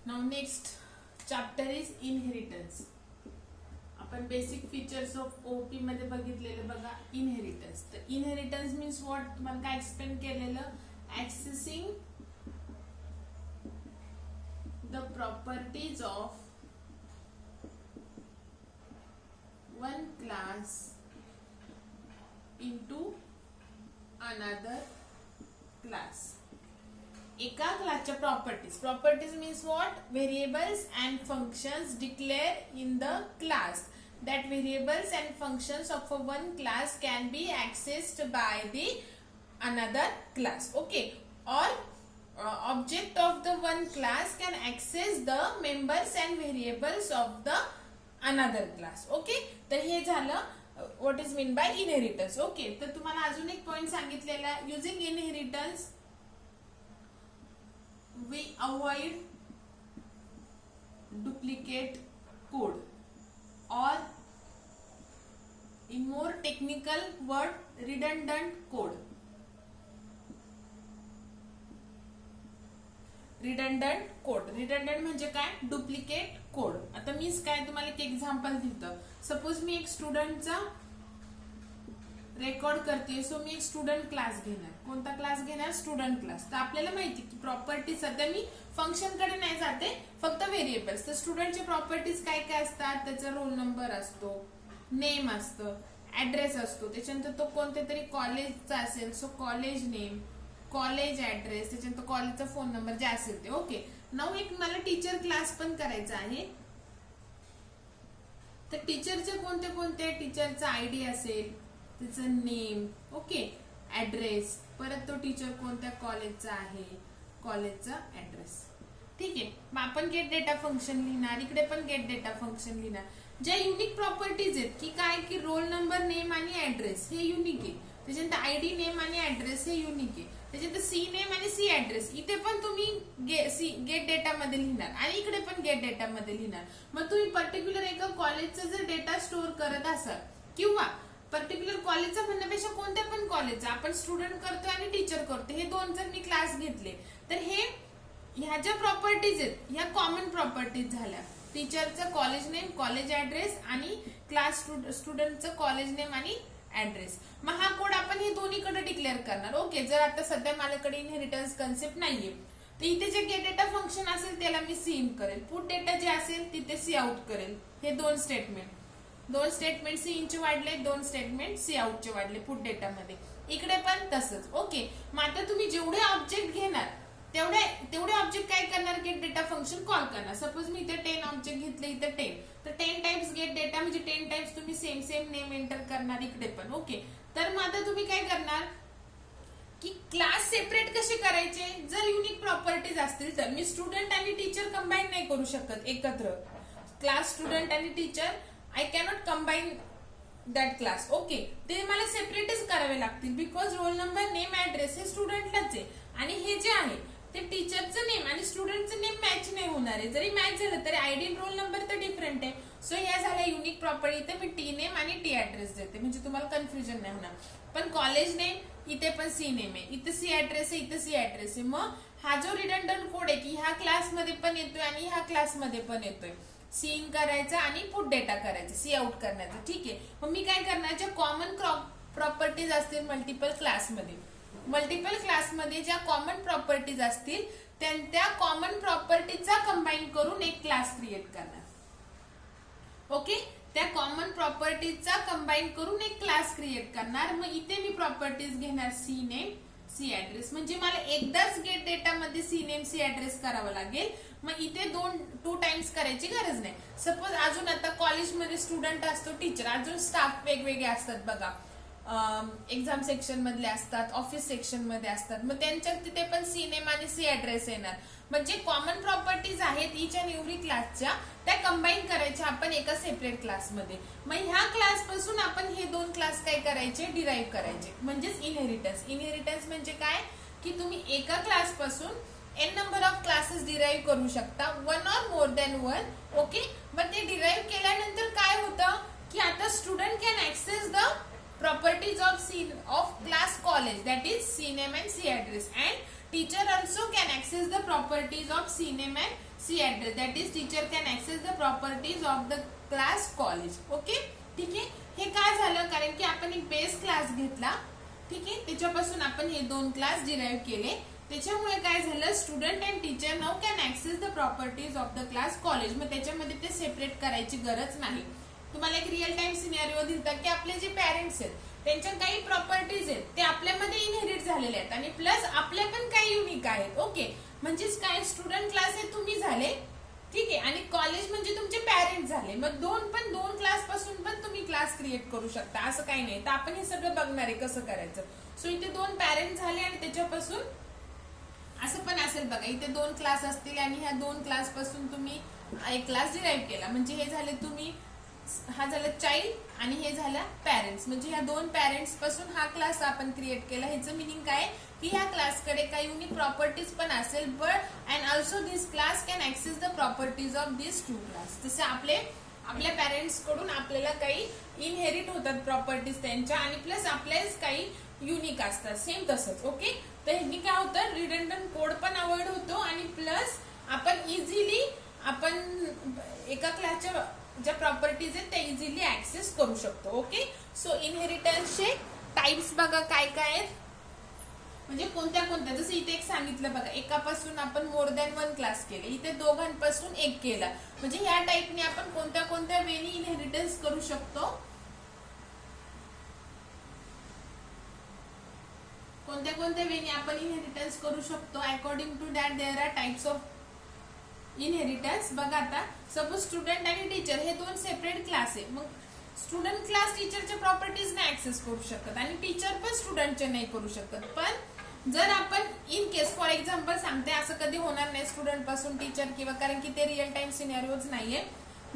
Now next chapter is inheritance. आपण basic features of OP मध्ये बघितलेलं बघा इनहेरिटन्स. तर इनहेरिटन्स मीन्स व्हॉट तुम्हाला काय एक्सप्लेन केलेलं ऍक्सेसिंग the properties of one class into another class. एका क्लासच्या properties means what variables and functions declare in the class. That variables and functions of a one class can be accessed by the another class. Okay, or object of the one class can access the members and variables of the another class. Okay, तर हे झालं what is mean by inheritance. Okay, तर तुम्हाला अजून एक point सांगितलेला using inheritance we avoid duplicate code, or in more technical word redundant code. redundant म्हणजे काय डुप्लिकेट कोड. आता मीच काय तुम्हाला एक एक्झाम्पल दिलं. सपोज मी एक स्टुडंटचा रेकॉर्ड करते. सो मी एक स्टुडंट क्लास घेणार. कोणता क्लास घेणार स्टुडंट क्लास. तर आपल्याला माहिती की प्रॉपर्टी सध्या मी फंक्शन कडे नाही जाते फक्त व्हेरिएबल्स. तर स्टुडंटचे प्रॉपर्टीज काय काय असतात त्याचा रोल नंबर असतो, नेम असतं, ऍड्रेस असतो, त्याच्यानंतर तो कोणत्या तरी कॉलेजचा असेल so college name, college address, त्याच्यानंतर कॉलेजचा फोन नंबर जे असेल ते. ओके, नाउ एक मला टीचर क्लास पण करायचा आहे. तर टीचरचे कोणते कोणते टीचरचा आयडी असेल, त्याचं नेम, ओके, ऍड्रेस, परत तो टीचर कोणत्या कॉलेजचा आहे, कॉलेजचा ऍड्रेस. ठीक आहे, मग आपण गेट डेटा फंक्शन लिहिणार. इकडे पण गेट डेटा फंक्शन लिहिणार. ज्या युनिक प्रॉपर्टीज आहेत की काय की रोल नंबर, नेम आणि ऍड्रेस हे युनिक आहे. त्याच्यानंतर आयडी, नेम आणि ऍड्रेस हे युनिक आहे. त्याच्यानंतर सी नेम आणि सी ऍड्रेस इथे पण तुम्ही गेट डेटा मध्ये लिहिणार आणि इकडे पण गेट डेटा मध्ये लिहिणार. मग तुम्ही पर्टिक्युलर एका कॉलेजचा जर डेटा स्टोअर करत असाल किंवा पर्टिक्युलर कॉलेजचा म्हणण्यापेक्षा कोणत्या पण कॉलेजचा आपण स्टुडंट करतोय आणि टीचर करतोय, हे दोन जर मी क्लास घेतले तर हे ह्या ज्या प्रॉपर्टीज आहेत ह्या कॉमन प्रॉपर्टीज झाल्या. टीचरचं कॉलेज नेम, कॉलेज ऍड्रेस आणि क्लास स्टुडंटचं कॉलेज नेम आणि ऍड्रेस. मग हा कोड आपण हे दोन्हीकडे डिक्लेअर करणार. ओके, जर आता सध्या माझ्याकडे इनहेरिटन्स कन्सेप्ट नाहीये तर इथे जे गेट डेटा फंक्शन असेल त्याला मी सी इन करेल, पुट डेटा जे असेल तिथे सी आउट करेल. हे दोन स्टेटमेंट सी इनचे वाढले, दोन स्टेटमेंट सी आउटचे वाढले पुट डेटा मध्ये. इकडे पण तसंच. ओके, मग आता तुम्ही जेवढे ऑब्जेक्ट घेणार तेवढे ऑब्जेक्ट काय करणार गेट डेटा फंक्शन कॉल करणार. सपोज मी इथे 10 ऑब्जेक्ट घेतले, इथे 10, तर 10 टाइम्स गेट डेटा म्हणजे 10 टाइम्स तुम्ही सेम नेम एंटर करणार इकडे पण. ओके, तर मग आता तुम्ही काय करणार की क्लास सेपरेट कसे करायचे. जर युनिक प्रॉपर्टीज असतील तर मी स्टुडंट आणि टीचर कंबाईन नाही करू शकत एकत्र. क्लास स्टुडंट आणि teacher I cannot combine that class. Okay, ते मला सेपरेटच करावे लागतील because roll number, name, address हे स्टुडंटलाच आहे आणि हे जे आहे ते टीचरचं नेम आणि स्टुडंटचं नेम मॅच नाही होणार आहे. जरी मॅच झालं तरी आयडी रोल नंबर तर डिफरंट आहे. सो या झाल्या युनिक प्रॉपर्टी. इथे मी टी नेम आणि टी ऍड्रेस देते म्हणजे तुम्हाला कन्फ्युजन नाही होणार. पण कॉलेज नेम इथे पण सी नेम आहे, इथे सी ऍड्रेस आहे, इथे सी ऍड्रेस आहे. मग हा जो रिडंडंट कोड आहे की ह्या क्लासमध्ये पण येतोय आणि ह्या क्लासमध्ये पण येतोय. सी इन करायचा आणि पुट डेटा करायचा, सी आउट करण्याचा. ठीक आहे, मग मी काय करणार ज्या कॉमन प्रॉपर्टीज असतील मल्टिपल क्लासमध्ये ज्या कॉमन प्रॉपर्टीज असतील त्या कॉमन प्रॉपर्टीचा कंबाईन करून एक क्लास क्रिएट करणार. ओके, त्या कॉमन प्रॉपर्टीजचा कंबाईन करून एक क्लास क्रिएट करणार. मग इथे मी प्रॉपर्टीज घेणार सी नेम, सी ऍड्रेस. म्हणजे मला एकदाच गेट डेटा मध्ये सी नेम, सी ऍड्रेस करावं लागेल. मग इथे 2 टाइम्स करायची गरज नाही. सपोज अजून आता कॉलेजमध्ये स्टुडंट असतो, टीचर, अजून स्टाफ वेगवेगळे असतात बघा. एक्झाम सेक्शन मधले असतात, ऑफिस सेक्शन मध्ये असतात. मग त्यांच्या तिथे पण सी नेम आणि सी ऍड्रेस येणार. म्हणजे कॉमन प्रॉपर्टीज आहेत इच अँड एव्हरी क्लासच्या त्या कंबाईन करायच्या आपण एका सेपरेट क्लासमध्ये. मग ह्या क्लास पासून आपण हे 2 क्लास काय करायचे डिराईव्ह करायचे म्हणजेच इनहेरिटन्स म्हणजे काय की तुम्ही एका क्लास पासून n number of classes derive करू शकता, 1 or more than 1. ओके, मग ते डिराईव्ह केल्यानंतर काय होतं की आता student can access the properties of class college, that is CNAME and C address, and teacher also can access the properties of CNAME and C address. That is, teacher can access the properties of the class college. Okay, ठीक आहे. हे काय झालं, कारण की आपण एक base class घेतला, ठीक आहे, त्याच्यापासून आपण हे दोन क्लास डिराइव्ह केले. त्याच्यामुळे काय झालं, student and teacher now can access the properties of the class college. मग त्याच्यामध्ये ते सेपरेट करायची गरज नाही. तुम्हाला एक रिअल टाइम सिनेरिओ दिलता की आपले जे पेरेंट्स आहेत त्यांच्या काही प्रॉपर्टीज आहेत ते आपल्यामध्ये इनहेरिट झालेले आहेत आणि प्लस आपल्या पण काही युनिक आहेत. ओके, म्हणजेच काय, स्टुडंट क्लास हे तुम्ही झाले, ठीक आहे, आणि कॉलेज म्हणजे तुमचे पेरेंट्स झाले. मग दोन क्लास पासून पण तुम्ही क्लास क्रिएट करू शकता, असं काही नाही. तर आपण हे सगळं बघणार आहे कसं करायचं. सो इथे दोन पेरेंट्स झाले आणि त्याच्यापासून असं पण असेल बघा, इथे दोन क्लास असतील आणि ह्या दोन क्लास पासून तुम्ही एक क्लास डिराइव्ह केला. म्हणजे हे झाले तुम्ही, हा झाला चाइल्ड आणि हे झाला पॅरेंट्स. म्हणजे ह्या दोन पॅरेंट्स पासून हा क्लास आपण क्रिएट केला. ह्याचं मिनिंग काय की ह्या क्लासकडे काही युनिक प्रॉपर्टीज पण असेल, but and also this class can access the properties of this two class. तसे आपल्या पॅरेंट्स कडून आपल्याला काही इनहेरिट होतात प्रॉपर्टीज त्यांच्या, आणि प्लस आपल्याच काही युनिक असतात, सेम तसंच. ओके, तर ह्यांनी काय होतं, रिडंडंट कोड पण अवॉइड होतो आणि प्लस आपण इझिली एका क्लासच्या ज्या प्रॉपर्टीज आहेत त्या इझिली ऍक्सेस करू शकतो. ओके, सो इनहेरिटन्सचे टाइप्स बघा काय काय आहेत, म्हणजे कोणत्या, जसं इथे एक सांगितलं बघा, एकापासून आपण मोर दॅन वन क्लास केले, इथे दोघांपासून एक केला. म्हणजे ह्या टाइपने आपण कोणत्या वेनी इनहेरिटन्स करू शकतो, कोणत्या वेनी आपण इनहेरिटन्स करू शकतो. According to that there are types of inheritance. बघा आता, सपोज स्टुडंट आणि टीचर हे दोन सेपरेट क्लास आहे. मग स्टुडंट क्लास टीचरच्या प्रॉपर्टीज नाही ऍक्सेस करू शकत आणि टीचर पण स्टुडंटचे नाही करू शकत. पण जर आपण इन केस, फॉर एक्झाम्पल सांगते, असं कधी होणार नाही स्टुडंट पासून टीचर, किंवा कारण की ते रिअल टाइम सिनेरिओज नाहीये.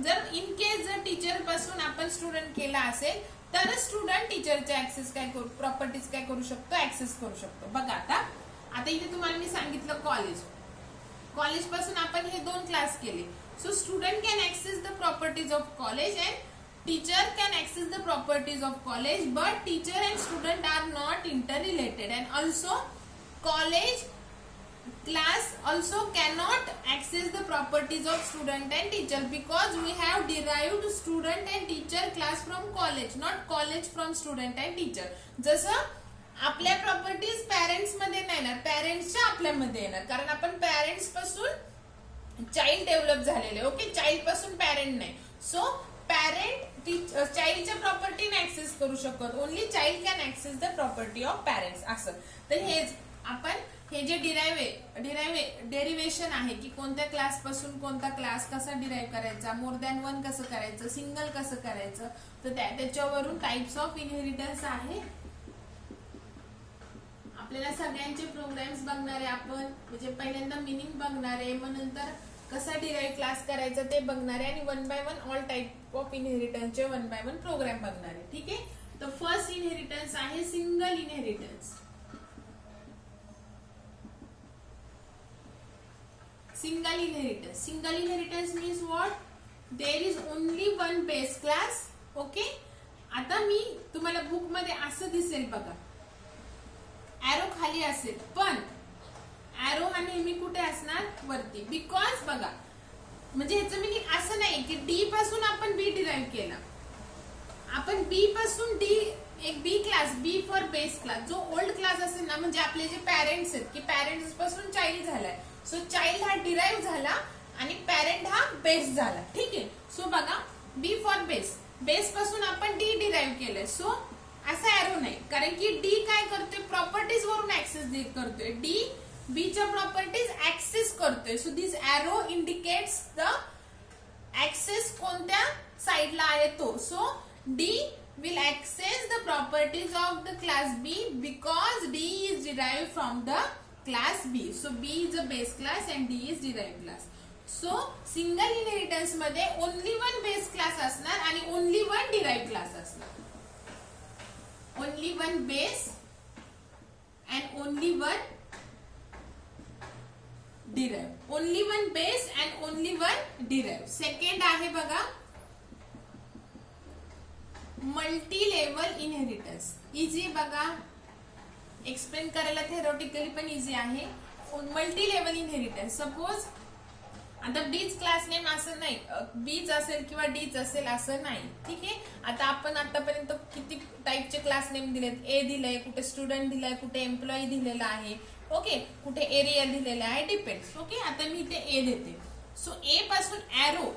जर इन केस जर टीचर पासून आपण स्टुडंट केला असेल तर स्टुडंट टीचरचे ऍक्सेस काय करू, प्रॉपर्टीज काय करू शकतो, ऍक्सेस करू शकतो. बघा आता इथे तुम्हाला मी सांगितलं कॉलेज पासून आपण हे दोन क्लास केले. So student can access the properties of college and teacher can access the properties of college, but teacher and student are not inter related. And also college class also cannot access the properties of student and teacher because we have derived student and teacher class from college, not college from student and teacher. जसं आपल्या properties parents मध्ये नाही येणार, पॅरेंट्सच्या आपल्यामध्ये येणार, कारण आपण parents पासून चाइल्ड डेव्हलप झालेले. ओके, चाइल्ड पासून पॅरेंट नाही. सो पॅरेंट चाइल्डच्या प्रॉपर्टी नाही ऍक्सेस करू शकत, only child can access the property of parents. असं तर हेच आपण हे जे डेरिवेशन आहे की कोणत्या क्लास पासून कोणता क्लास कसा डिराइव्ह करायचा, मोर दॅन वन कसं करायचं, सिंगल कसं करायचं, तर त्याच्यावरून टाइप्स ऑफ इनहेरिटन्स आहे. आपल्याला सगळ्यांचे प्रोग्राम्स बघणार आहे आपण, म्हणजे पहिल्यांदा मिनिंग बघणार आहे, मग नंतर कसा डिराइव्ह क्लास करायचा ते बघणार आहे, आणि one by one all type of इनहेरिटन्सचे वन बाय वन प्रोग्राम बघणार आहे. ठीक आहे, तर फर्स्ट इनहेरिटन्स आहे single inheritance. Single inheritance means what? There is only one base class. Okay? आता मी तुम्हाला बुक मध्ये असं दिसेल बघा, एरो खाली असेल, पण एरो हा नेहमी कुठे असणार, वरती. बिकॉज बघा, म्हणजे ह्याचं मिनिंग असं नाही की डी पासून आपण बी डिराइव्ह केला. आपण बी पासून डी, एक B class, B for base class, जो ओल्ड क्लास असेल ना, म्हणजे आपले जे पॅरेंट्स आहेत की पॅरेंट्स पासून चाइल्ड झालाय, सो चाइल्ड हा डिराइव्ह झाला आणि पॅरेंट हा बेस झाला. ठीक आहे, सो बघा, बी फॉर बेस पासून आपण डी डिराइव्ह केलंय. सो असा एरो नाही, कारण की डी काय करतोय, प्रॉपर्टीज वरून ऍक्सेस करतोय. डी बी च्या प्रॉपर्टीज ऍक्सेस करतोय. So this arrow indicates the access कोणत्या साइडला आहे तो. So D will access the properties of the class B because D is derived from the class B. So B is a base class and D is derived class. So single inheritance मध्ये only one base class असणार आणि only one derived class असणार. Only one base and only one derived. Only one base and only one derived. Second आहे बघा, multi level inheritance. Easy बघा, explain करायला theoretically पण easy आहे. Multi level inheritance. सपोज आता बीच क्लास नेम असं नाही, बीच असेल किंवा डीच असेल असं नाही. ठीक आहे. आता आपण आतापर्यंत किती टाईपचे क्लास नेम दिलेत. ए दिलंय, कुठे स्टुडंट दिलाय, कुठे एम्प्लॉई दिलेला आहे. ओके. कुठे एरिया दिलेला आहे, डिपेंड्स. ओके. आता मी इथे ए देते. सो ए पासून एरो,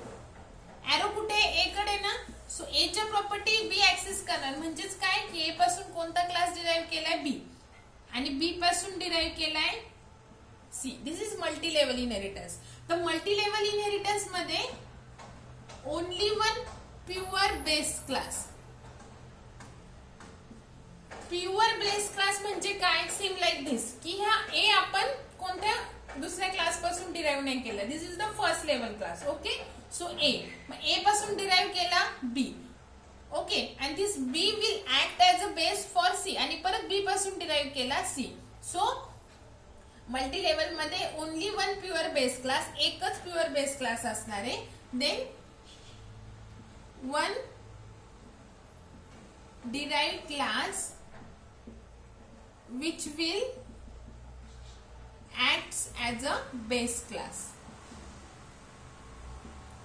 एरो कुठे ए कडे ना. सो ए च्या प्रॉपर्टी बी ऍक्सेस करणार. म्हणजेच काय की ए पासून कोणता क्लास डिराईव्ह केलाय, बी, आणि बी पासून डिराईव्ह केलाय C. This is multi level inheritance. तर मल्टी लेवल इनहेरिटन्स मध्ये only one pure base class. Pure base class म्हणजे काय, सेम लाईक दिस की हा ए आपण कोणत्या दुसऱ्या क्लास पासून डिराईव्ह नाही केला. This is the first level class. Okay. So A, मग ए पासून डिराईव्ह केला B. Okay. And this B will act as a base for C, आणि परत बी पासून डिराईव्ह केला सी. सो मल्टी लेवल मध्ये only one pure base class, एकच pure base class असणार आहे. Then one derived class which will acts as a base class.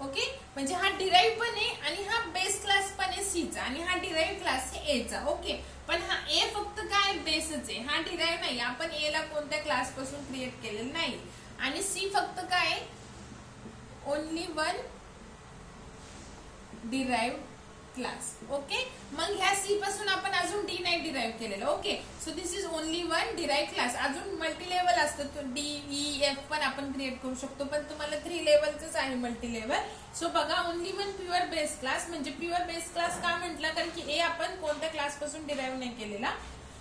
Okay. म्हणजे हा डिराइव्ह पण आहे आणि हा बेस क्लास पण आहे सीचा, आणि हा डिराइव्ह क्लास आहे एचा. ओके. पण हा ए फक्त काय बेसच आहे, हा डिराइव्ह नाही. आपण ए ला कोणत्या क्लास पासून क्रिएट केलेलं नाही. आणि सी फक्त काय, only one derive class. Okay. मग ह्या सी पासून आपण अजून डी नाही डिराइव्ह केलेलं. Okay. So this is only one derive class. अजून मल्टी लेवल असतं, डी ई एफ पण आपण क्रिएट करू शकतो, पण तुम्हाला 3 लेवलच आहे मल्टी लेवल. सो बघा, only one pure base class. म्हणजे प्युअर बेस क्लास का म्हटलं, कारण की ए आपण कोणत्या क्लास पासून डिराइव्ह नाही केलेला.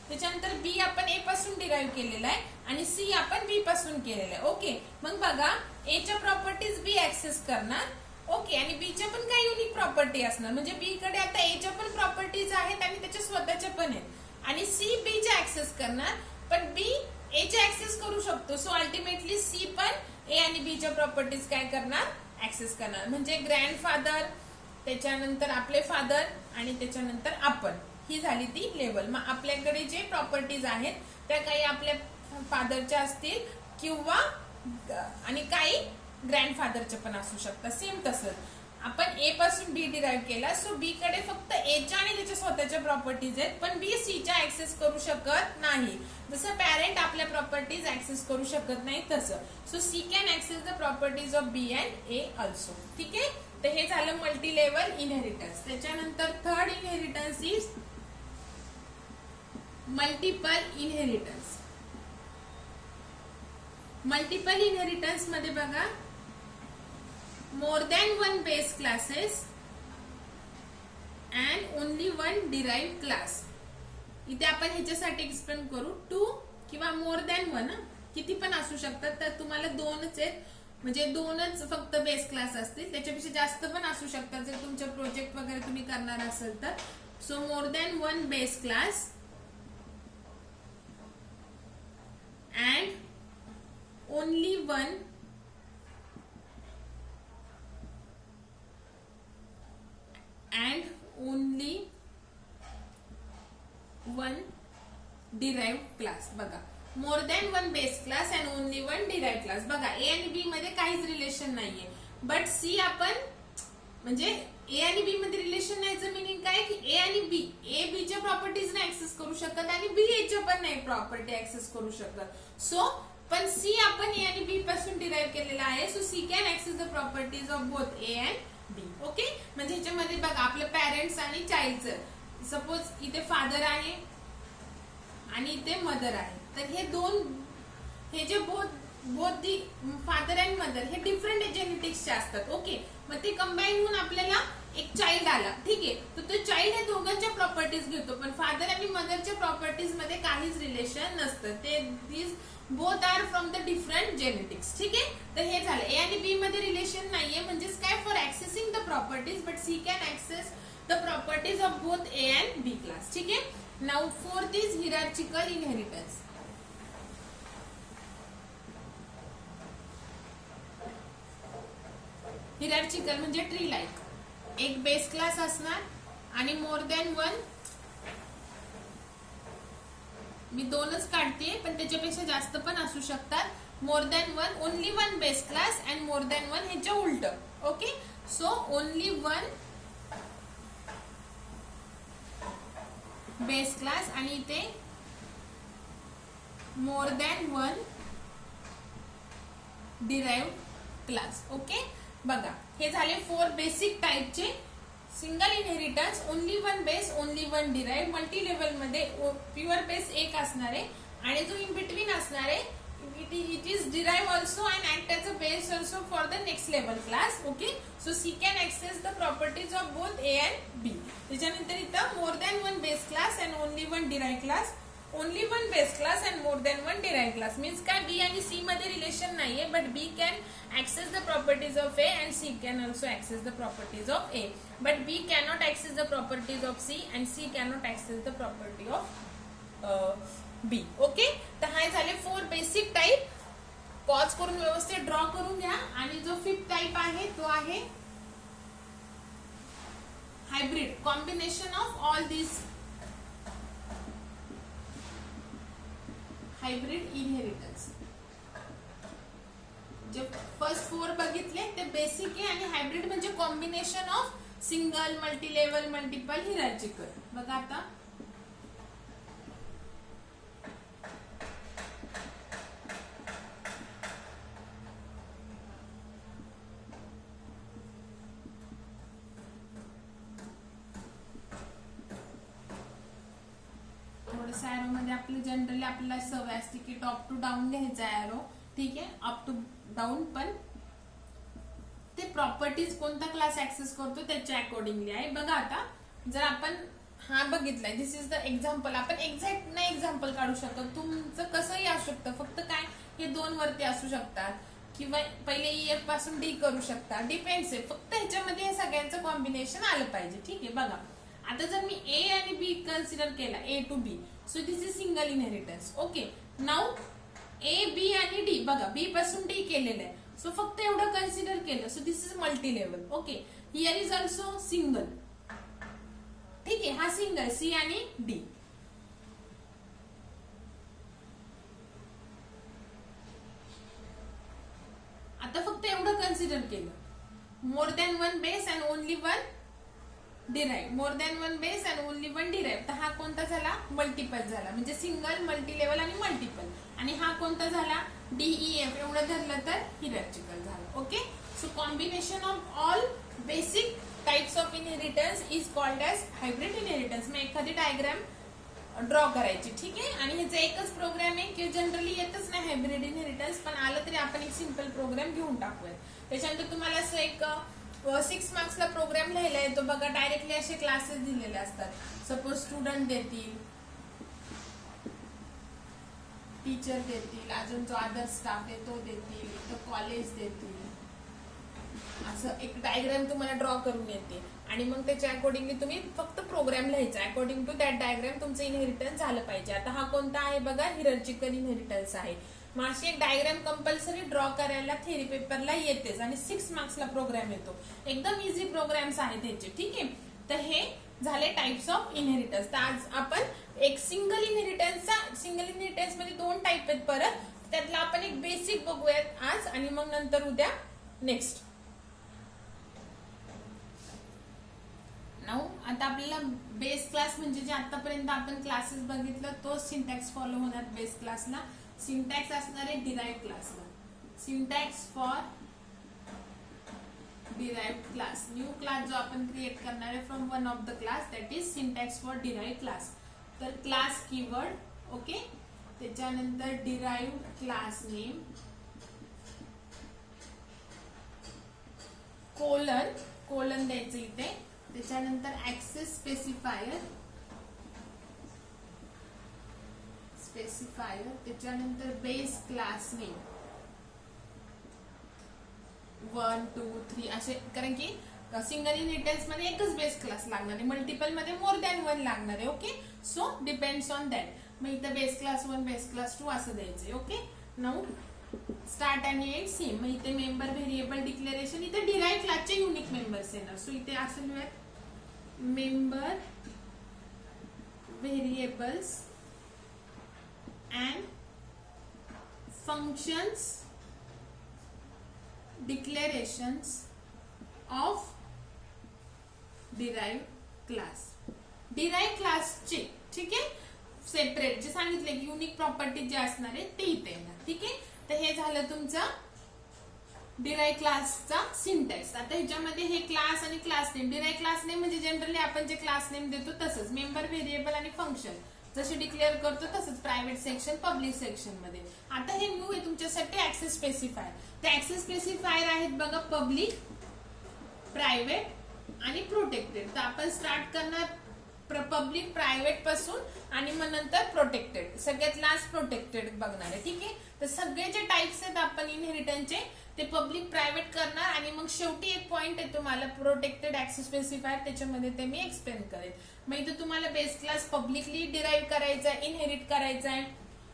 त्याच्यानंतर बी आपण ए पासून डिराइव्ह केलेला आहे, आणि सी आपण बी पासून केलेला आहे. ओके. मग बघा, ए च्या प्रॉपर्टीज बी ऍक्सेस करणार. ओके. आणि बी च्या पण काही युनिक प्रॉपर्टी असणार. म्हणजे बी कडे आता ए च्या पण प्रॉपर्टीज आहेत आणि त्याच्या स्वतःच्या पण आहेत. आणि सी बी च्या ऍक्सेस करणार, पण बी ए च्या ऍक्सेस करू शकतो. सो अल्टिमेटली सी पण ए आणि बी च्या प्रॉपर्टीज काय करणार, ऍक्सेस करणार. म्हणजे ग्रँडफादर, त्याच्यानंतर आपले फादर, आणि त्याच्यानंतर आपण, ही झाली ती लेवल. मग आपल्याकडे जे प्रॉपर्टीज आहेत त्या काही आपल्या फादरच्या असतील किंवा आणि काही ग्रँडफादरचे पण असू शकतात. सेम तसंच आपण ए पासून बी डिराइव्ह केला. सो बी कडे फक्त एच्या आणि त्याच्या स्वतःच्या प्रॉपर्टीज आहेत, पण बी सीच्या ऍक्सेस करू शकत नाही. जसं पॅरेंट आपल्या प्रॉपर्टीज ऍक्सेस करू शकत नाही तसं. So C can access the properties of B and A also. ठीक आहे. तर हे झालं मल्टी लेवल इनहेरिटन्स. त्याच्यानंतर third inheritance is multiple inheritance. Multiple inheritance मध्ये बघा, more than one base classes and only one derived class. इथे आपण ह्याच्यासाठी एक्सप्लेन करू, 2 किंवा मोर दॅन 1, किती पण असू शकतात. तर तुम्हाला 2च आहेत, म्हणजे 2च फक्त बेस क्लास असतील. त्याच्यापेक्षा जास्त पण असू शकतात जर तुमच्या प्रोजेक्ट वगैरे तुम्ही करणार असेल तर. So more than one base class and only one derived class. बघा, more than one base class and only one derive class. बघा, ए आणि बी मध्ये काहीच रिलेशन नाहीये, बट सी आपण, म्हणजे ए आणि बी मध्ये रिलेशन नाहीचं मिनिंग काय की ए आणि बी, ए बी च्या प्रॉपर्टीज नाही ऍक्सेस करू शकत आणि बी ए च्या पण नाही प्रॉपर्टी ऍक्सेस करू शकत. सो पण सी आपण ए आणि बी पासून डिराइव्ह केलेला आहे. So C can access the properties of both A and B. Okay. म्हणजे ह्याच्यामध्ये बघा, आपलं पॅरेंट्स आणि चाइल्डचं, सपोज इथे फादर आहे आणि इथे मदर आहे, तर हे दोन, हे जे both the father and mother हे डिफरंट जेनेटिक्सचे असतात. ओके. मग ते कंबाईन होऊन आपल्याला एक चाइल्ड आला. ठीक आहे. तर तो चाइल्ड हे दोघांच्या प्रॉपर्टीज घेतो, पण फादर आणि मदरच्या प्रॉपर्टीज मध्ये काहीच रिलेशन नसतं. ते this both are from the different genetics. ठीक आहे. तर हे झालं, ए आणि बी मध्ये रिलेशन नाहीये, म्हणजेच काय, for accessing the properties, but C can access the properties of both A and B class. ठीक आहे. Now fourth is hierarchical inheritance. Hierarchical म्हणजे ट्री लाईक, एक बेस क्लास असणार आणि मोर दॅन वन, मी 2च काढते पण त्याच्यापेक्षा जास्त पण असू शकतात, more than one, only one base class and more than one ह्याच्या उलट. Okay, so only one base class आणि इथे more than one derived class. Okay, बघा हे झाले 4 बेसिक टाइपचे single inheritance, only one base, only one derive. Multi level मध्ये pure base एक असणार आहे आणि जो इन बिटवीन असणार आहे it is derive also and act as a base also for the next level class. Okay, so C can access the properties of both A and B. त्याच्यानंतर इथं more than one base class and only one derived class, only one base class and more than one derived class means काय B आणि C मध्ये relation नाहीये, but B can access the properties of A and C can also access the properties of A, but B cannot access the properties of C and C cannot access the property of B. Okay, तर हा झाले 4 basic type. Pause करून व्यवस्थित draw करून घ्या. आणि जो 5th type आहे तो आहे hybrid, combination of all this hybrid inheritance. जे फर्स्ट 4 बघितले ते बेसिक आहे आणि हायब्रिड म्हणजे combination of single, multi level, multiple, hierarchical. बघा आता एरो मध्ये आपलं जनरली आपल्याला सवय असते की टॉप टू डाऊन घ्यायचा एरो. ठीक आहे, अप टू डाऊन, पण ते प्रॉपर्टीज कोणता क्लास ऍक्सेस करतो त्याच्या अकॉर्डिंगली आहे. बघा आता जर आपण हा बघितलाय, दिस इज द एक्झाम्पल. आपण एक्झॅक्ट नाही एक्झाम्पल काढू शकत, तुमचं कसंही असू शकतं, फक्त काय हे 2 वरती असू शकतात किंवा पहिले EF पासून D करू शकता, डिपेंड्स आहे. फक्त ह्याच्यामध्ये हे सगळ्यांचं कॉम्बिनेशन आलं पाहिजे. ठीक आहे, बघा आता जर मी A आणि B कन्सिडर केला, A to B, so this is single inheritance. Okay, now A, B आणि D, बघा B पासून D केलेलं आहे, सो फक्त एवढं कन्सिडर केलं, so this is multi level. Okay, here is also single. ठीक आहे, हा सिंगल C आणि D. आता फक्त एवढं कन्सिडर केलं, more than one base and only one derive, more than one base and only one derive. तर हा कोणता झाला? मल्टिपल झाला, म्हणजे सिंगल, मल्टी लेवल आणि मल्टिपल. आणि हा कोणता झाला? DEF एवढं धरलं तर हिरार्चिकल झालं. Okay, so combination of all basic types of inheritance is called as hybrid inheritance. मग एखादी डायग्राम ड्रॉ करायची. ठीक आहे, आणि ह्याचा एकच प्रोग्राम आहे की जनरली येतच नाही हायब्रिड इनहेरिटन्स, पण आलं तरी आपण एक सिंपल प्रोग्राम घेऊन टाकूया. त्याच्यानंतर तुम्हाला असं एक 6 मार्क्सला प्रोग्राम लिहायला येतो बघा. डायरेक्टली असे क्लासेस दिलेले असतात. सपोज स्टुडंट देतील, टीचर देतील, अजून जो अदर स्टाफ आहे तो देतील, तर कॉलेज देतील. असं एक डायग्राम तुम्हाला ड्रॉ करून येते आणि मग त्याच्या अकॉर्डिंगली तुम्ही फक्त प्रोग्राम लिहायचा. अकॉर्डिंग टू दॅट डायग्राम तुमचं इनहेरिटन्स झालं पाहिजे. आता हा कोणता आहे बघा? हिरार्चिकल इनहेरिटन्स आहे. मग अशी एक डायग्राम कंपल्सरी ड्रॉ करायला थेरी पेपरला येतेच आणि 6 मार्क्सला प्रोग्राम येतो. एकदम इझी प्रोग्राम्स आहेत त्याचे. ठीक आहे, तर हे झाले टाइप्स ऑफ इनहेरिटन्स. तर आज आपण एक सिंगल इनहेरिटन्स मध्ये 2 टाइप आहेत परत. त्यातला आपण एक बेसिक बघूयात आज आणि मग नंतर उद्या नेक्स्ट. नाऊ आता आपल्याला बेस क्लास म्हणजे जे आतापर्यंत आपण क्लासेस बघितलं तो सिंटॅक्स फॉलो होणार बेस क्लासला. सिंटॅक्स असणार आहे डिराइव्ह क्लासला. Syntax for derive class, new class जो आपण क्रिएट करणार आहे from one of the class, that is syntax for derive class. तर क्लास कीवर्ड, ओके, त्याच्यानंतर डिराइव्ह क्लास नेम, कोलन द्यायचं इथे, त्याच्यानंतर ऍक्सेस स्पेसिफायर, त्याच्यानंतर बेस क्लास नेम 1, 2, 3 असे, कारण की सिंगल इनहेरिटन्स मध्ये एकच बेस क्लास लागणार आहे, मल्टिपल मध्ये मोर दॅन 1 लागणार आहे. Okay, so depends on that. मग इथं बेस क्लास 1, बेस क्लास 2 असं द्यायचंय. ओके, नाऊ स्टार्ट आणि एंड सेम. मग इथे मेंबर व्हेरिएबल डिक्लेरेशन, इथे डिराइव्ह क्लासचे युनिक मेंबर्स येणार. सो इथे असं लिहूयात member variables and functions declarations of derived class. derived क्लासचे ठीक आहे सेपरेट जे सांगितले की युनिक प्रॉपर्टी जे असणार आहे ते इथे येणार. ठीक आहे, तर हे झालं तुमचं डिराइव्ह क्लासचा सिंटॅक्स. आता ह्याच्यामध्ये हे क्लास आणि class name. Derive class name म्हणजे जनरली आपण जे क्लास नेम देतो तसंच मेंबर व्हेरिएबल आणि फंक्शन जसे डिक्लेअर करतो तसंच प्रायव्हेट सेक्शन पब्लिक सेक्शन मध्ये. आता हे न्यू आहे तुमच्यासाठी ऍक्सेस स्पेसिफायर. ते ऍक्सेस स्पेसिफायर आहेत बघा पब्लिक, प्रायव्हेट आणि प्रोटेक्टेड. तर आपण स्टार्ट करणार पब्लिक प्रायव्हेट पासून आणि मग नंतर प्रोटेक्टेड. सगळ्यात लास्ट प्रोटेक्टेड बघणार आहे. ठीक आहे, तर सगळे जे टाइप्स आहेत आपण इनहेरिटन्सचे ते पब्लिक प्रायव्हेट करणार आणि मग शेवटी एक पॉइंट आहे तुम्हाला प्रोटेक्टेड ऍक्सेस स्पेसिफायर, त्याच्यामध्ये ते मी एक्सप्लेन करेन. मग इथं तुम्हाला बेस क्लास पब्लिकली डिराइव्ह करायचा आहे, इनहेरिट करायचा आहे.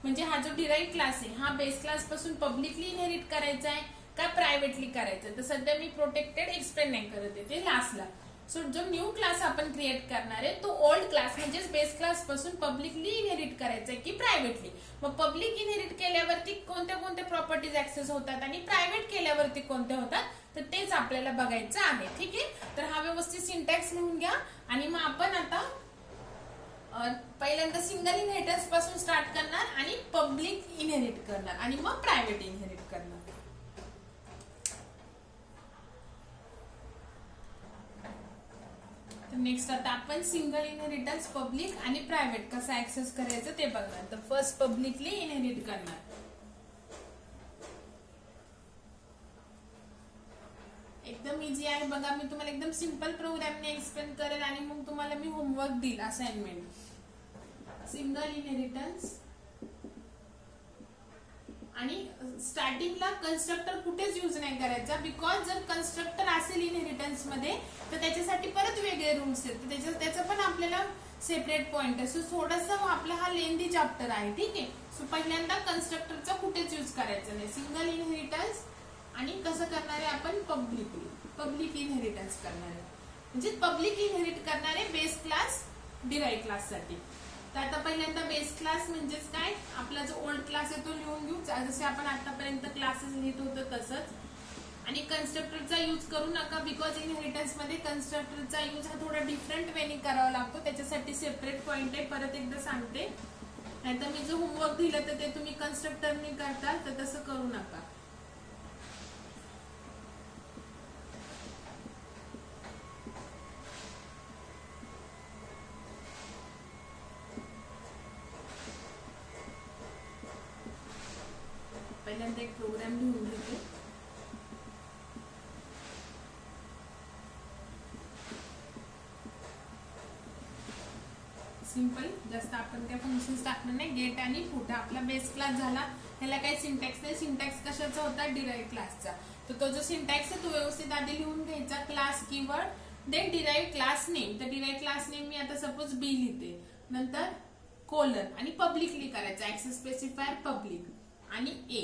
म्हणजे हा जो डिराइव्ह क्लास आहे हा बेस क्लास पासून पब्लिकली इनहेरिट करायचा आहे का प्रायव्हेटली करायचा आहे. तर सध्या मी प्रोटेक्टेड एक्सप्लेन नाही करत आहे, ते लास्टला. सो जो न्यू क्लास आपण क्रिएट करणार आहे तो ओल्ड क्लास म्हणजे बेस क्लास पासून पब्लिकली इनहेरिट करायचा आहे की प्रायव्हेटली. मग पब्लिक इनहेरिट केल्यावरती कोणत्या कोणत्या प्रॉपर्टीज ऍक्सेस होतात आणि प्रायव्हेट केल्यावरती कोणत्या होतात तर तेच आपल्याला बघायचं आहे. ठीक आहे, तर हा व्यवस्थित सिंटॅक्स लिहून घ्या आणि मग आपण आता पहिल्यांदा सिंगल इनहेरिटन्स पासून स्टार्ट करणार आणि पब्लिक इनहेरिट करणार आणि मग प्रायव्हेट इनहेरिट करणार. नेक्स्ट आता आपण सिंगल इनहेरिटन्स पब्लिक आणि प्रायव्हेट कसं ऍक्सेस करायचं ते बघणार. तर फर्स्ट पब्लिकली इनहेरिट करणार. एकदम इझी आहे बघा. मी तुम्हाला एकदम सिंपल प्रोग्रामने एक्सप्लेन करेल आणि मग तुम्हाला मी होमवर्क देईल असाइनमेंट. सिंगल इनहेरिटन्स आणि स्टार्टिंगला कन्स्ट्रक्टर कुठेच यूज नाही करायचा. बिकॉज जर कन्स्ट्रक्टर असेल इनहेरिटन्स मध्ये तर त्याच्यासाठी परत वेगळे रूल्स आहेत. त्याचं पण आपल्याला सेपरेट पॉइंट आहे. सो थोडासा आपला हा लेंदी चॅप्टर आहे. ठीक आहे, सो पहिल्यांदा कन्स्ट्रक्टरचा कुठेच यूज करायचं नाही. सिंगल इनहेरिटन्स आणि कसं करणार आहे आपण पब्लिक इनहेरिटन्स करणार आहे. म्हणजे पब्लिक इनहेरिट करणार आहे बेस क्लास डिराइव्ह क्लास साठी. तर आता पहिल्यांदा बेस क्लास म्हणजेच काय आपला जो ओल्ड क्लास आहे तो लिहून घेऊ जसे आपण आतापर्यंत क्लासेस लिहित होतो तसंच. आणि कन्स्ट्रक्टरचा यूज करू नका बिकॉज इनहेरिटन्स मध्ये कन्स्ट्रक्टरचा यूज हा थोडा डिफरंट वेने करावा लागतो. त्याच्यासाठी सेपरेट पॉइंट आहे, परत एकदा सांगते. नाहीतर मी जो होमवर्क दिलं तर ते तुम्ही कन्स्ट्रक्टरने करता तर तसं करू नका. पहिल्यांदा एक प्रोग्राम लिहून घेते. सिंपल, जास्त आपण काय फंक्शन्स टाकणार नाही. गेट आणि पुट आपला बेस क्लास झाला. ह्याला काही सिंटॅक्स नाही. सिंटॅक्स कशाचा होता डिराइव्ह क्लासचा. तर तो जो सिंटॅक्स आहे तो व्यवस्थित आधी लिहून घ्यायचा. Class keyword then derive class name. तर डिराइव्ह क्लास नेम मी आता सपोज बी लिहिते, नंतर कोलन आणि पब्लिकली करायचं. ऍक्सेस स्पेसिफायर पब्लिक आणि ए.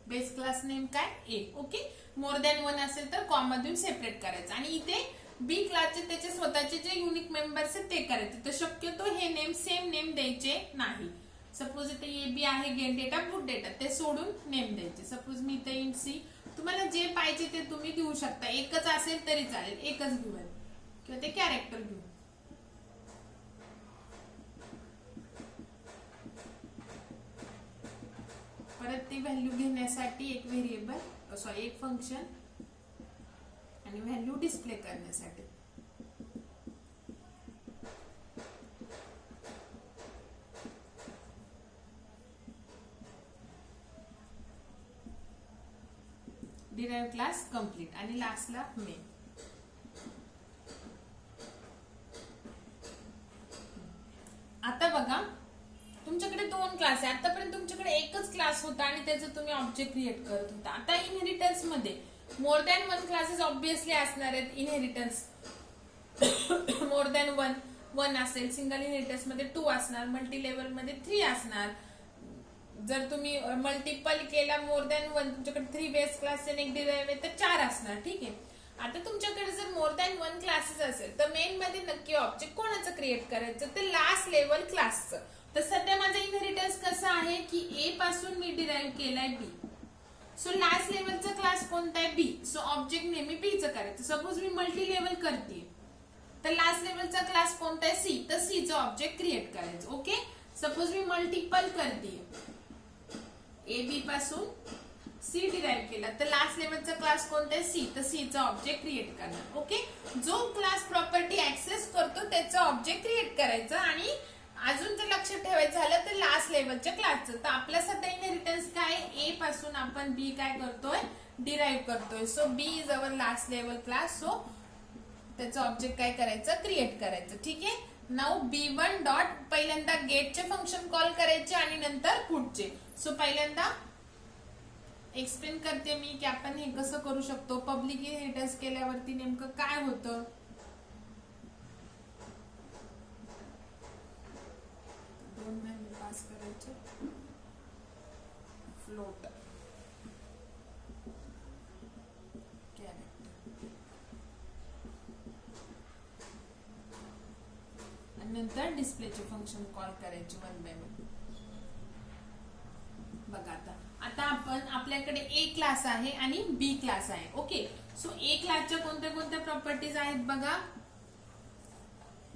बेस क्लास नेम काय ए. ओके, मोर दॅन वन असेल तर कॉमा देऊन सेपरेट करायचं. आणि इथे बी क्लासचे त्याचे स्वतःचे जे युनिक मेंबर्स आहेत ते करायचे. तर शक्यतो हे नेम सेम नेम द्यायचे नाही. सपोज इथे ए बी आहे गेट डेटा पुट डेटा ते सोडून नेम द्यायचे. सपोज मी इथे इंट सी. तुम्हाला जे पाहिजे ते तुम्ही देऊ शकता. एकच असेल तरी चालेल, एकच घेऊन किंवा ते कॅरेक्टर घेऊन. परत ती व्हॅल्यू घेण्यासाठी एक व्हेरिएबल एक फंक्शन आणि व्हॅल्यू डिस्प्ले करण्यासाठी. डिराइव्ह क्लास कंप्लीट आणि लास्टला मेन. आता बघा तुमच्याकडे दोन क्लास आहे. आतापर्यंत तुमच्याकडे एकच क्लास होता आणि त्याचं तुम्ही ऑब्जेक्ट क्रिएट करत होता. आता इनहेरिटन्स मध्ये more than one classes obviously असणार आहेत. इनहेरिटन्स मोर दॅन वन असेल. सिंगल इनहेरिटन्स मध्ये 2 असणार. मल्टी लेवल मध्ये 3 असणार. जर तुम्ही मल्टिपल केला मोर दॅन वन तुमच्याकडे 3 बेस क्लास आणि एक डिराइव्ह आहे तर 4 असणार. ठीक आहे, आता तुमच्याकडे जर मोर दॅन वन क्लासेस असेल तर मेन मध्ये नक्की ऑब्जेक्ट कोणाचं क्रिएट करायचं तर लास्ट लेवल क्लासचं. तर सध्या माझा इनहेरिटन्स कसा आहे की ए पासून मी डिराईव्ह केलाय बी. सो लास्ट लेवलचा क्लास कोणता आहे बी. सो ऑब्जेक्ट नेहमी बी चं करायचं. सपोज मी मल्टी लेवल करते तर लास्ट लेवलचा क्लास कोणता आहे सी. तर सी चं ऑब्जेक्ट क्रिएट करायचं. ओके. सपोज मी मल्टिपल करते ए बी पासून सी डिराईव्ह केला तर लास्ट लेवलचा क्लास कोणता आहे सी. तर सी चा ऑब्जेक्ट क्रिएट करणार. ओके. जो क्लास प्रॉपर्टी ऍक्सेस करतो त्याचा ऑब्जेक्ट क्रिएट करायचा. आणि अजून जर लक्षात ठेवायचं झालं तर लास्ट लेवलच्या क्लासचं. तर आपल्या सध्या इनहेरिटन्स काय ए पासून आपण बी काय करतोय डिराईव्ह करतोय. So B is our last level class. So त्याचं ऑब्जेक्ट काय करायचं क्रिएट करायचं. ठीक आहे. नाउ B1 डॉट पहिल्यांदा गेटचे फंक्शन कॉल करायचे आणि नंतर पुटचे. सो पहिल्यांदा एक्सप्लेन करते मी की आपण हे कसं करू शकतो. पब्लिक इनहेरिटन्स केल्यावरती नेमकं काय होतं. दोन व्हॅल्यू पास करायचे. फ्लोट नंतर डिस्प्लेचे फंक्शन कॉल करायचे वन बाय वन. बघा आता आपण आपल्याकडे ए क्लास आहे आणि बी क्लास आहे. ओके. सो ए क्लासच्या कोणत्या कोणत्या प्रॉपर्टीज आहेत बघा.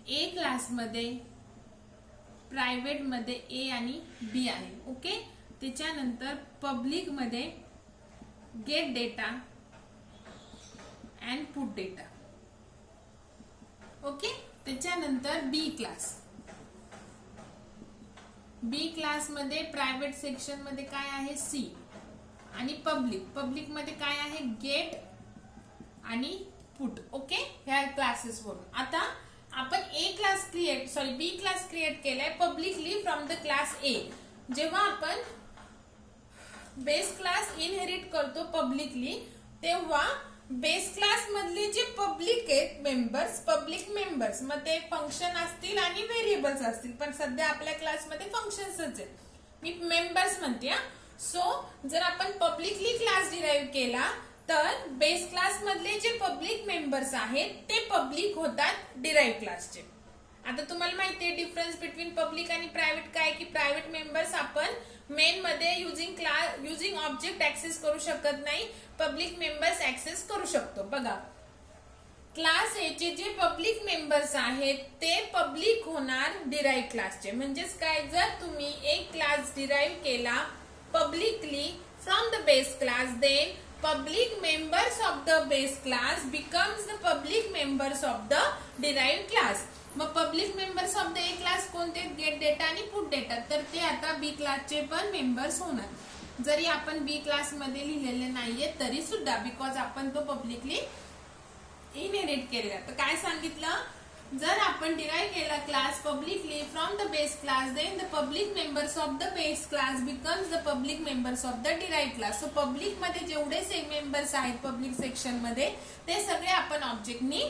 ए क्लास मध्ये प्रायव्हेट मध्ये ए आणि बी आहे. ओके. त्याच्यानंतर पब्लिक मध्ये gate data and put data. Okay. त्याच्यानंतर बी क्लास. बी क्लास मध्ये प्रायव्हेट सेक्शन मध्ये काय आहे सी आणि पब्लिक मध्ये काय आहे गेट आणि पुट. ओके. ह्या क्लासेस वरून आता आपण ए क्लास बी क्लास क्रिएट केलाय पब्लिकली फ्रॉम द क्लास ए. जेव्हा आपण बेस क्लास इनहेरिट करतो पब्लिकली तेव्हा बेस क्लास मधले जे पब्लिक आहेत पब्लिक मेंबर्स मग ते फंक्शन असतील आणि व्हेरिएबल्स असतील. पण सध्या आपल्या क्लासमध्ये फंक्शन्सच आहेत. मी मेंबर्स म्हणते. सो जर आपण पब्लिकली क्लास डिराईव्ह केला तर बेस क्लास मधले जे पब्लिक मेंबर्स आहेत ते पब्लिक होतात डिराईव्ह क्लासचे. आता तुम्हाला माहिती आहे डिफरन्स बिटवीन पब्लिक आणि प्रायव्हेट काय की प्रायव्हेट मेंबर्स आपण मेन मध्ये युजिंग ऑब्जेक्ट ऍक्सेस करू शकत नाही. पब्लिक मेंबर्स ऍक्सेस करू शकतो. बघा क्लास ए चे जे पब्लिक मेंबर्स आहेत ते पब्लिक होणार डिराईव्ह क्लासचे. म्हणजेच काय जर तुम्ही एक क्लास डिराईव्ह केला publicly from the base class then public members of the base class becomes the public members of the derived class. मग public members of the A class कोणते गेट डेटा आणि पुट डेटा. तर ते आता बी क्लासचे पण members होणार. जरी आपण बी क्लास मध्ये लिहिलेले नाहीये तरी सुद्धा बिकॉज आपण तो पब्लिकली इनहेरिट केलेला. तर काय सांगितलं जर आपण डिराईव्ह केला class publicly from the base class then the public members of the base class becomes the public members of the derive class. So public मध्ये जेवढे मेंबर्स आहेत पब्लिक सेक्शन मध्ये ते सगळे आपण ऑब्जेक्टनी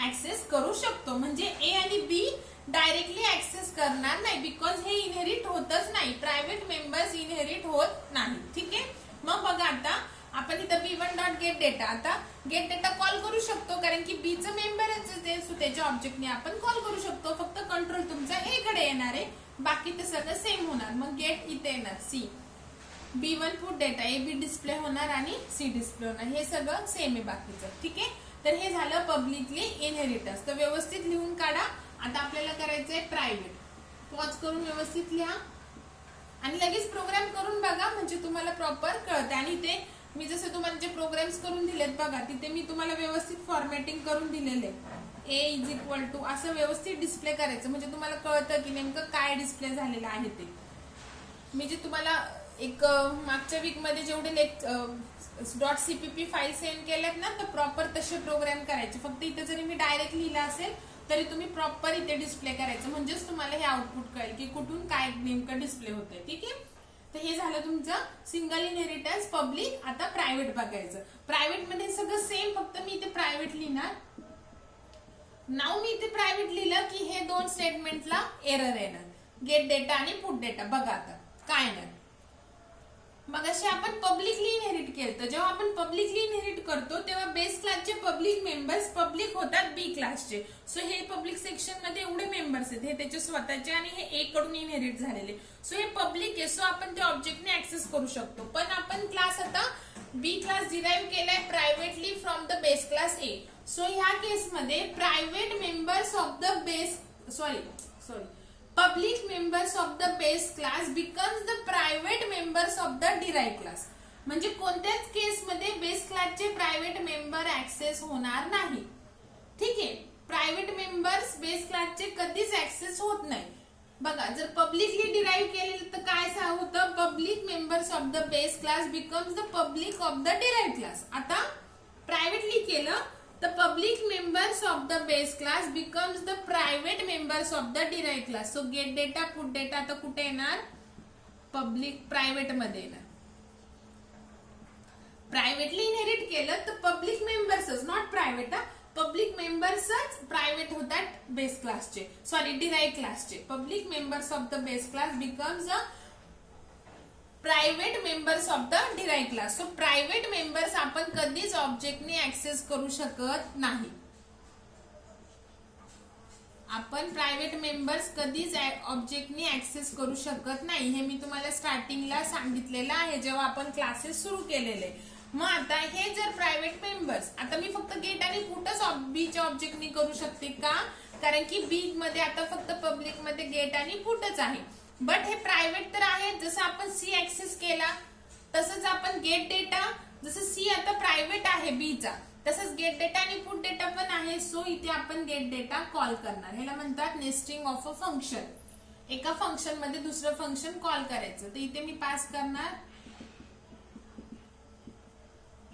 ऍक्सेस करू शकतो. म्हणजे ए आणि बी डायरेक्टली ऍक्सेस करणार नाही बिकॉज हे इनहेरिट होतच नाही. प्रायव्हेट मेंबर्स इनहेरिट होत नाही. ठीक आहे. मग बघा आता आपण इथं B1 डॉट गेट डेटा आता गेट डेटा कॉल करू शकतो कारण की बी चं मेंबरच ते त्याच्या ऑब्जेक्टने आपण कॉल करू शकतो. फक्त कंट्रोल तुमचा ए कडे येणार आहे. बाकी ते सगळं सेम होणार. मग गेट इथे येणार C. B1 put data A B display होणार आणि सी डिस्प्ले होणार. हे सगळं सेम आहे बाकीचं. ठीक आहे. तर हे झालं पब्लिकली इनहेरिटन्स. तर व्यवस्थित लिहून काढा. आता आपल्याला करायचंय प्रायव्हेट. पॉज करून व्यवस्थित लिहा आणि लगेच प्रोग्राम करून बघा म्हणजे तुम्हाला प्रॉपर कळते. आणि ते मी जसं तुम्हाला जे प्रोग्राम्स करून दिलेत बघा तिथे मी तुम्हाला व्यवस्थित फॉर्मॅटिंग करून दिलेले. ए इज इक्वल टू असं व्यवस्थित डिस्प्ले करायचं म्हणजे तुम्हाला कळतं की नेमकं काय डिस्प्ले झालेलं आहे ते. मी जे तुम्हाला एक मागच्या वीक मध्ये जेवढे .cpp फाईल सेंड केल्यात ना तर प्रॉपर तसे प्रोग्राम करायचे. फक्त इथे जरी मी डायरेक्ट लिहिला असेल तरी तुम्ही प्रॉपर इथे डिस्प्ले करायचं म्हणजेच तुम्हाला हे आउटपुट कळेल की कुठून काय नेमकं डिस्प्ले होतंय. ठीक आहे. तर हे झालं तुमचं सिंगल इनहेरिटन्स पब्लिक. आता प्रायव्हेट बघायचं. प्रायव्हेट मध्ये सगळं सेम फक्त मी इथे प्रायव्हेट लिहिणार. नाव मी इथे प्रायव्हेट लिहिलं की हे दोन स्टेटमेंटला एरर येणार गेट डेटा आणि पुट डेटा. बघा आता काय येणार मग असे आपण पब्लिकली इनहेरिट केलं. तर जेव्हा आपण पब्लिकली इनहेरिट करतो तेव्हा बेस क्लासचे पब्लिक मेंबर्स पब्लिक होतात बी क्लासचे. सो हे पब्लिक सेक्शन मध्ये एवढे मेंबर्स आहेत, हे त्याचे स्वतःचे आणि हे ए कडून इनहेरिट झालेले. सो हे पब्लिक आहे, सो आपण त्या ऑब्जेक्टने ऍक्सेस करू शकतो. पण आपण क्लास आता बी क्लास डिराईव्ह केलाय privately from the base class A. So ह्या केसमध्ये private members of the base public members of the base class becomes the private members of the derived class. म्हणजे कोणत्याच केसमध्ये बेस क्लासचे प्रायव्हेट मेंबर ऍक्सेस होणार नाही. ठीक आहे, प्रायव्हेट मेंबर्स बेस क्लासचे कधीच ऍक्सेस होत नाही. बघा, जर पब्लिकली डिराईव्ह केलेलं तर काय होतं, public members of the base class becomes the public of the derived class. आता प्रायव्हेटली केलं the public members of the base class becomes the private members of the derived class. So get data put data आता कुठे येणार, public private मध्ये येणार. Privately inherit केलं तर public मेंबर्सच, नॉट प्रायव्हेट, पब्लिक मेंबर्सच प्रायव्हेट होतात बेस क्लासचे, डिराईव्ड क्लासचे. Public members of the base class becomes a private members of the derived class. So private members आपण कधीच ऑब्जेक्टने ऍक्सेस करू शकत नाही. आपण प्रायव्हेट मेंबर्स कधीच ऑब्जेक्टने ऍक्सेस करू शकत नाही. हे मी तुम्हाला स्टार्टिंगला सांगितलेलं आहे जेव्हा आपण क्लासेस सुरू केलेले. मग आता हे जर प्रायव्हेट मेंबर्स, आता मी फक्त गेट आणि पुटच बीच्या ऑब्जेक्टने करू शकते का, कारण की बी मध्ये आता फक्त पब्लिक मध्ये गेट आणि पुटच आहे. बट हे प्रायव्हेट तर आहे, जसं आपण सी ऍक्सेस केला तसंच आपण गेट डेटा, जसं सी आता प्रायव्हेट आहे बीचा, तसंच गेट डेटा आणि पुट डेटा पण आहे. सो इथे आपण गेट डेटा कॉल करणार. ह्याला म्हणतात नेस्टिंग ऑफ अ फंक्शन. एका फंक्शन मध्ये दुसरं फंक्शन कॉल करायचं. तर इथे मी पास करणार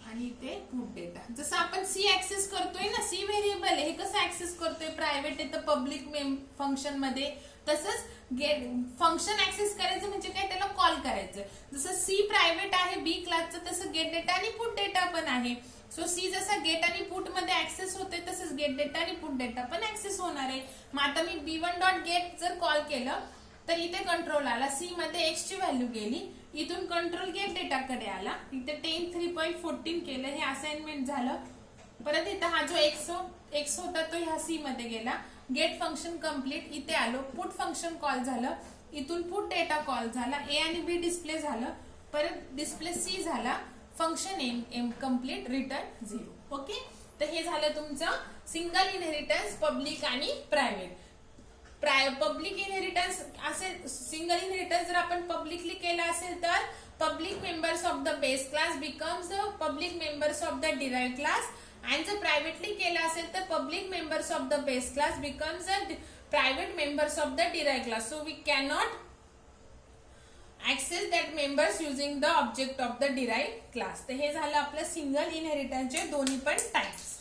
आणि इथे पुट डेटा. जसं आपण सी ऍक्सेस करतोय ना, सी व्हेरिएबल आहे, हे कसं ऍक्सेस करतोय, प्रायव्हेट आहे तर पब्लिक फंक्शन मध्ये, तसंच गेट फंक्शन ऍक्सेस करायचं म्हणजे काय, त्याला कॉल करायचं. जसं सी प्रायव्हेट आहे बी क्लासचं, तसं गेट डेटा आणि पुट डेटा पण आहे. सो सी जसं गेट आणि पुट मध्ये ऍक्सेस होते तसंच गेट डेटा आणि पुट डेटा पण ऍक्सेस होणार आहे. मग आता मी b1 डॉट गेट जर कॉल केलं तर इथे कंट्रोल आला, सी मध्ये एक्स ची व्हॅल्यू गेली, इथून कंट्रोल गेट डेटा कडे आला, इथे 10.3.14 केलं, हे असाइनमेंट झालं. परत इथं हा जो एक्स होता तो ह्या सी मध्ये गेला, गेट फंक्शन कम्प्लीट, इथे आलो, पुट फंक्शन कॉल झालं, इथून पुट डेटा कॉल झाला, ए आणि बी डिस्प्ले झालं, परत डिस्प्ले सी झाला, function M complete, return 0. Okay, तर हे झालं तुमचं सिंगल इनहेरिटन्स पब्लिक आणि प्रायव्हेट. पब्लिक इनहेरिटन्स असेल, सिंगल इनहेरिटन्स जर आपण पब्लिकली केला असेल तर public members of the base class becomes the public members of the derived class. आणि जर प्रायव्हेटली केला असेल तर public members of the base class becomes the private members of the derived class. So we cannot access that members using the object of the derived class. तर हे झालं आपलं single इनहेरिटन्सचे दोन्ही पण टाइप्स.